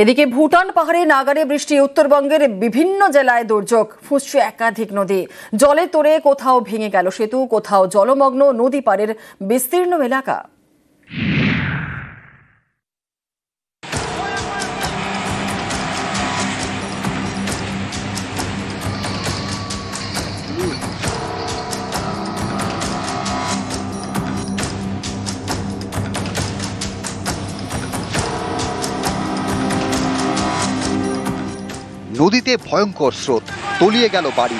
এদিকে ভুটান পাহাড়ে নাগারে বৃষ্টি, উত্তরবঙ্গের বিভিন্ন জেলায় দুর্যোগ, ফুঁসছে একাধিক নদী। জলে তোড়ে কোথাও ভেঙে গেল সেতু, কোথাও জলমগ্ন নদী পাড়ের বিস্তীর্ণ এলাকা। নদীতে ভয়ঙ্কর স্রোত, তলিয়ে গেল বাড়ি,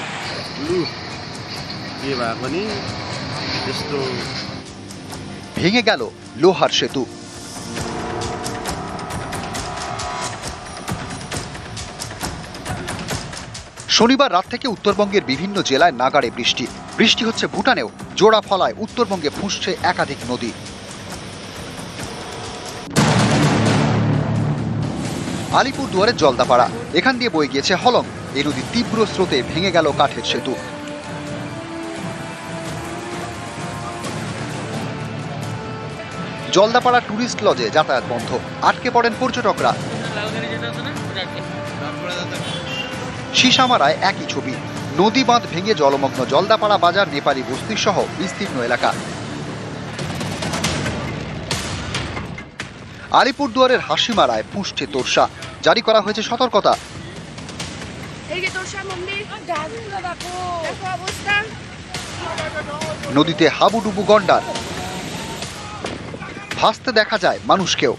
ভেঙে গেল লোহার সেতু। শনিবার রাত থেকে উত্তরবঙ্গের বিভিন্ন জেলায় নাগাড়ে বৃষ্টি। বৃষ্টি হচ্ছে ভুটানেও, জোড়া ফলায় উত্তরবঙ্গে ফুঁসছে একাধিক নদী। আলিপুরদুয়ারের জলদাপাড়া, এখান দিয়ে বয়ে গিয়েছে হলং। এই নদীর তীব্র স্রোতে ভেঙে গেল কাঠের সেতু। জলদাপাড়া টুরিস্ট লজে যাতায়াত বন্ধ, আটকে পড়েন পর্যটকরা। সিসামারায় একই ছবি, নদী বাঁধ ভেঙে জলমগ্ন জলদাপাড়া বাজার, নেপালি বস্তি সহ বিস্তীর্ণ এলাকা। আলিপুরদুয়ারের হাসিমারায় ফুঁসছে তোরসা, জারি করা হয়েছে সতর্কতা। নদীতে হাবুডুবু গন্ডার, ভাসতে দেখা যায় মানুষকেও।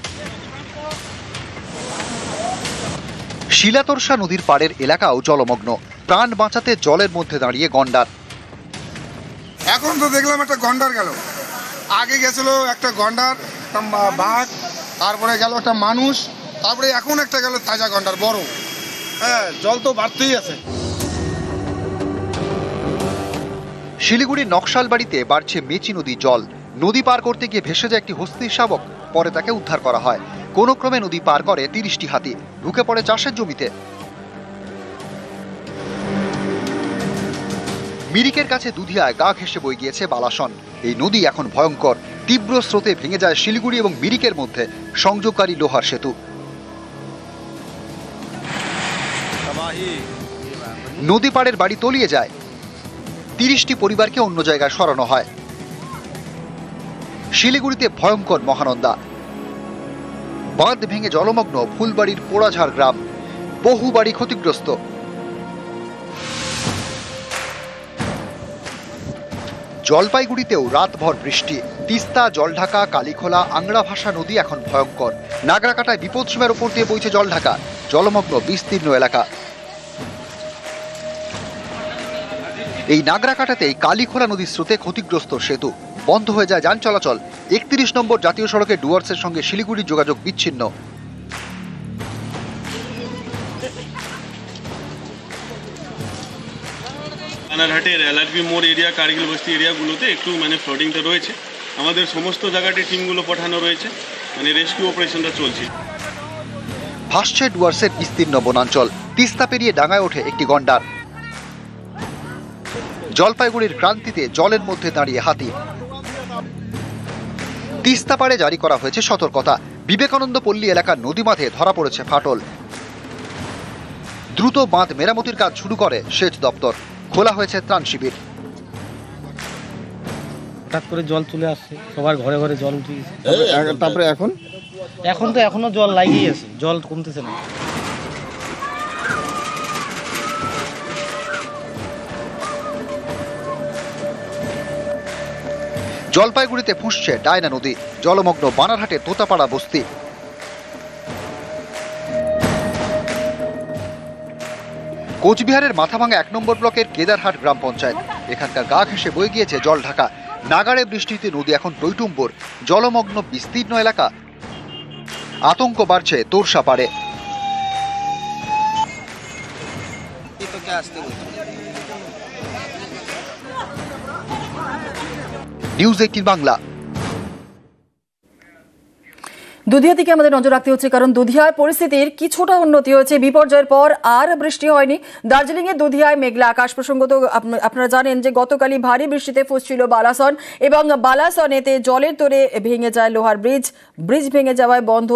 শিলাতোরসা নদীর পাড়ের এলাকাও জলমগ্ন, প্রাণ বাঁচাতে জলের মধ্যে দাঁড়িয়ে গন্ডার। এখন তো দেখলাম একটা গন্ডার গেল, আগে গেছিল একটা গন্ডার, বাঘ, তারপরে গেল একটা মানুষ, তারপরে এখন একটা গেল তাজা গন্ডার বড়। হ্যাঁ, জল তো বাড়তেই আছে। শিলিগুড়ির নকশালবাড়িতে বাড়ছে মেচি নদী জল। নদী পার করতে গিয়ে ভেসে যায় একটি হস্তির শাবক, পরে তাকে উদ্ধার করা হয়। কোন ক্রমে নদী পার করে 30টি হাতি, ঢুকে পড়ে চাষের জমিতে। মিরিকের কাছে দুধিয়ায় গা ঘেঁষে বয়ে গিয়েছে বালাসন। এই নদী এখন ভয়ঙ্কর, তীব্র স্রোতে ভেঙে যায় শিলিগুড়ি এবং মিরিকের মধ্যে সংযোগকারী লোহার সেতু। নদী পাড়ের বাড়ি তলিয়ে যায়, 30টি পরিবারকে অন্য জায়গায় সরানো হয়। শিলিগুড়িতে ভয়ঙ্কর মহানন্দা, বাঁধ ভেঙে জলমগ্ন ফুলবাড়ির পোড়াঝাড় গ্রাম, বহু বাড়ি ক্ষতিগ্রস্ত। জলপাইগুড়িতেও রাতভর বৃষ্টি, তিস্তা, জলঢাকা, কালীখোলা, আংড়া ভাষা নদী এখন ভয়ঙ্কর। নাগরাকাটায় বিপদসীমার উপর দিয়ে বইছে জলঢাকা, জলমগ্ন বিস্তীর্ণ এলাকা। এই নাগরাকাটাতেই কালীখোলা নদীর স্রোতে ক্ষতিগ্রস্ত সেতু, বন্ধ হয়ে যায় যান চলাচল। 31 নম্বর জাতীয় সড়কে ডুয়ার্সের সঙ্গে শিলিগুড়ির যোগাযোগ বিচ্ছিন্ন। বানারহাটের এলআরপি মোড় এরিয়া, কার্গিল বস্তি এরিয়াগুলোতে একটু ফ্লোটিংটা রয়েছে। আমাদের সমস্ত জায়গাতে টিমগুলো পাঠানো রয়েছে, রেস্কিউ অপারেশনটা চলছে। ভাসছে ডুয়ার্সের বিস্তীর্ণ বনাঞ্চল, তিস্তা পেরিয়ে ডাঙায় ওঠে একটি গন্ডার। জলপাইগুড়ির ক্রান্তিতে জলের মধ্যে দাঁড়িয়ে হাতি। তিস্তা পাড়ে জারি করা হয়েছে সতর্কতা। বিবেকানন্দ পল্লী এলাকার নদী বাঁধে ধরা পড়েছে ফাটল। দ্রুত বাঁধ মেরামতির কাজ শুরু করে সেচ দপ্তর, খোলা হয়েছে ত্রাণ শিবির। হঠাৎ করে জল চলে আসছে, সবার ঘরে ঘরে জল উঠে গেছে। তারপরে এখন তো এখনো জল লাগিয়ে আছে, জল কমতেছে না। জলপাইগুড়িতে ফুঁসছে ডায়না নদী, জলমগ্ন বানারহাটে তোতাপাড়া বস্তি। কোচবিহারের মাথাভাঙা 1 নম্বর ব্লকের কেদারহাট গ্রাম পঞ্চায়েত, এখানকার গা ঘেঁষে বয়ে গিয়েছে জলঢাকা। নাগাড়ে বৃষ্টিতে নদী এখন টইটুম্বর, জলমগ্ন বিস্তীর্ণ এলাকা। আতঙ্ক বাড়ছে তোরসা পাড়ে। নিউজ 18 বাংলা। দুধিয়া দিকে আমাদের নজর রাখতে হচ্ছে, কারণ দুধিয়ায় পরিস্থিতির কিছুটা উন্নতি হয়েছে। বিপর্যয়ের পর আর বৃষ্টি হয়নি। দার্জিলিং এর দুধিয়ায় মেঘলা আকাশ। প্রসঙ্গত আপনারা জানেন যে গতকালই ভারী বৃষ্টিতে ফুঁসছিল বালাসন, এবং বালাসনেতে জলের তোড়ে ভেঙে যায় লোহার ব্রিজ ভেঙে যাওয়ায় বন্ধ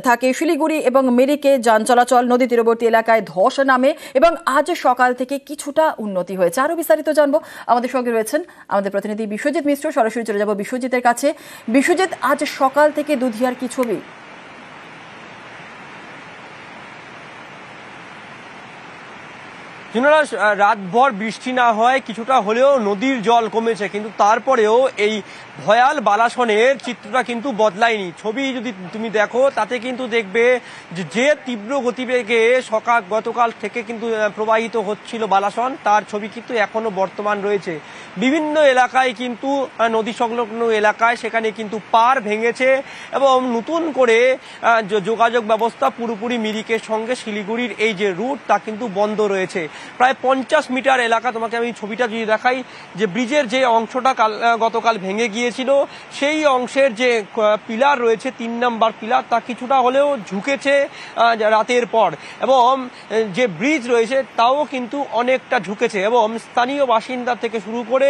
থাকে শিলিগুড়ি এবং মিরিকে যান চলাচল। নদী তীরবর্তী এলাকায় ধস নামে এবং আজ সকাল থেকে কিছুটা উন্নতি হয়েছে। আরো বিস্তারিত জানবো, আমাদের সঙ্গে রয়েছেন আমাদের প্রতিনিধি বিশ্বজিৎ মিশ্র। সরাসরি চলে যাব বিশ্বজিতের কাছে। বিশ্বজিৎ, আজ সকাল থেকে দুধিয়ার কি ছবি? রাতভর বৃষ্টি না হয় কিছুটা হলেও নদীর জল কমেছে, কিন্তু তারপরেও এই ভয়াল বালাসনের চিত্রটা কিন্তু বদলায়নি। ছবি যদি তুমি দেখো তাতে কিন্তু দেখবে যে তীব্র গতিবেগে গতকাল থেকে কিন্তু প্রবাহিত হচ্ছিল বালাসন, তার ছবি কিন্তু এখনো বর্তমান রয়েছে। বিভিন্ন এলাকায় কিন্তু নদী সংলগ্ন এলাকায় সেখানে কিন্তু পার ভেঙেছে এবং নতুন করে যোগাযোগ ব্যবস্থা পুরোপুরি মিরিকের সঙ্গে শিলিগুড়ির এই যে রুট তা কিন্তু বন্ধ রয়েছে। প্রায় 50 মিটার এলাকা, তোমাকে আমি ছবিটা যদি দেখাই, যে ব্রিজের যে অংশটা গতকাল ভেঙে গিয়েছিল সেই অংশের যে পিলার রয়েছে 3 নম্বর পিলার, তা কিছুটা হলেও ঝুঁকেছে রাতের পর, এবং যে ব্রিজ রয়েছে তাও কিন্তু অনেকটা ঝুঁকেছে। এবং স্থানীয় বাসিন্দা থেকে শুরু করে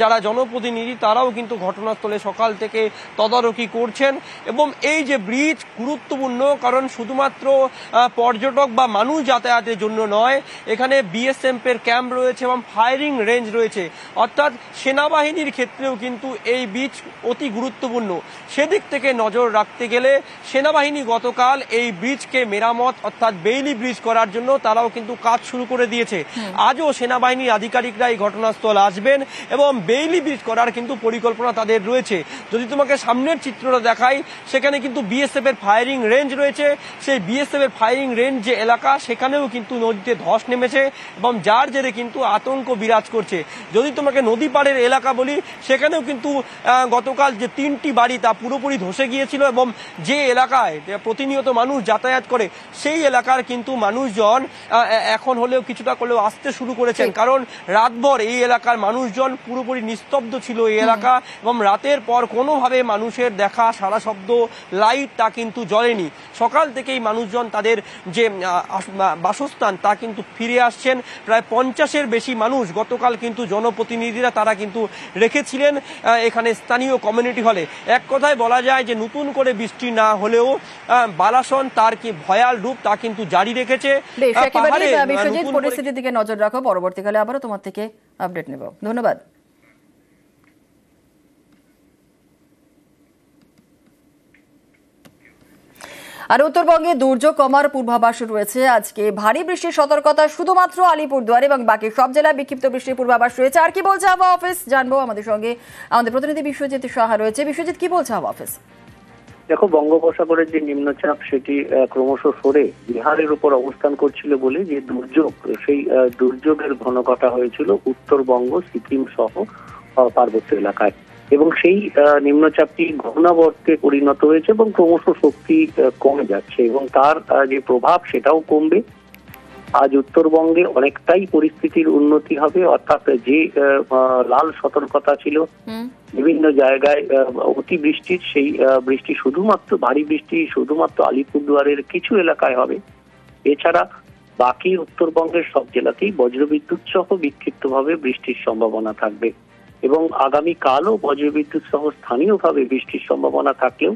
যারা জনপ্রতিনিধি তারাও কিন্তু ঘটনাস্থলে সকাল থেকে তদারকি করছেন। এবং এই যে ব্রিজ গুরুত্বপূর্ণ, কারণ শুধুমাত্র পর্যটক বা মানুষ যাতায়াতের জন্য নয়, এখানে বিএসএফ এর ক্যাম্প রয়েছে এবং ফায়ারিং রেঞ্জ রয়েছে, অর্থাৎ সেনাবাহিনীর ক্ষেত্রেও কিন্তু এই ব্রিজ অতি গুরুত্বপূর্ণ। সেদিক থেকে নজর রাখতে গেলে সেনাবাহিনী গতকাল এই ব্রিজকে মেরামত অর্থাৎ বেইলি ব্রিজ করার জন্য তারাও কিন্তু কাজ শুরু করে দিয়েছে। আজও সেনাবাহিনীর আধিকারিকরা এই ঘটনাস্থল আসবেন এবং বেইলি ব্রিজ করার কিন্তু পরিকল্পনা তাদের রয়েছে। যদি তোমাকে সামনের চিত্রটা দেখাই, সেখানে কিন্তু বিএসএফ এর ফায়ারিং রেঞ্জ রয়েছে। সেই বিএসএফ এর ফায়ারিং রেঞ্জ যে এলাকা, সেখানেও কিন্তু নদীতে ধস নেমেছে এবং যার জেরে কিন্তু আতঙ্ক বিরাজ করছে। যদি তোমাকে নদী পাড়ের এলাকা বলি, সেখানেও কিন্তু গতকাল যে 3টি বাড়ি তা পুরোপুরি ধসে গিয়েছিল এবং যে এলাকায় প্রতিনিয়ত মানুষ যাতায়াত করে সেই এলাকার কিন্তু মানুষজন এখন হলেও কিছুটা করলেও আসতে শুরু করেছেন, কারণ রাতভর এই এলাকার মানুষজন পুরোপুরি নিস্তব্ধ ছিল এই এলাকা, এবং রাতের পর কোনোভাবে মানুষের দেখা সারা শব্দ লাইট তা কিন্তু জ্বলেনি। সকাল থেকেই মানুষজন তাদের যে বাসস্থান তা কিন্তু ফিরে আসছেন। প্রায় 50-এর বেশি মানুষ গতকাল কিন্তু জনপ্রতিনিধিরা তারা কিন্তু রেখেছিলেন এখানে স্থানীয় কমিউনিটি হলে। এক কথায় বলা যায় যে নতুন করে বৃষ্টি না হলেও বালাসন তার কি ভয়াল রূপ তা কিন্তু জারি রেখেছে। পরিস্থিতির দিকে নজর রাখো, পরবর্তীকালে আবারও তোমার থেকে আপডেট নেব। ধন্যবাদ। আর উত্তরবঙ্গে দুর্যোগ কমার পূর্বাভাস রয়েছে। আজকে ভারী বৃষ্টির সতর্কতা শুধুমাত্র আলিপুরদুয়ার এবং বাকি সব জেলায় বিক্ষিপ্ত বৃষ্টির পূর্বাভাস রয়েছে। আর কি বলছে আবহাওয়া অফিস জানবো, আমাদের সঙ্গে আমাদের প্রতিনিধি বিশ্বজিৎ সাহা রয়েছে। বিশ্বজিৎ, কি বলছে আবহাওয়া অফিস? দেখো, বঙ্গোপসাগরের যে নিম্নচাপ সেটি ক্রমশ সরে বিহারের উপর অবস্থান করছিল বলে যে দুর্যোগ, সেই দুর্যোগের ঘনঘটা হয়েছিল উত্তরবঙ্গ, সিকিম সহ পার্বত্য এলাকায়, এবং সেই নিম্নচাপটি ঘূর্ণাবর্তে পরিণত হয়েছে এবং ক্রমশ শক্তি কমে যাচ্ছে এবং তার যে প্রভাব সেটাও কমবে। আজ উত্তরবঙ্গে অনেকটাই পরিস্থিতির উন্নতি হবে, অর্থাৎ যে লাল সতর্কতা ছিল বিভিন্ন জায়গায় অতিবৃষ্টির, সেই বৃষ্টি শুধুমাত্র ভারী বৃষ্টি শুধুমাত্র আলিপুরদুয়ারের কিছু এলাকায় হবে। এছাড়া বাকি উত্তরবঙ্গের সব জেলাতেই বজ্রবিদ্যুৎ সহ বিক্ষিপ্তভাবে বৃষ্টির সম্ভাবনা থাকবে এবং আগামীকালও বজ্রবিদ্যুৎ সহ স্থানীয়ভাবে বৃষ্টির সম্ভাবনা থাকলেও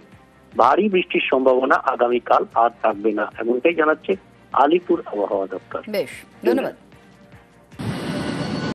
ভারী বৃষ্টির সম্ভাবনা আগামীকাল আর থাকবে না, এমনটাই জানাচ্ছে আলিপুর আবহাওয়া দপ্তর। বেশ, ধন্যবাদ।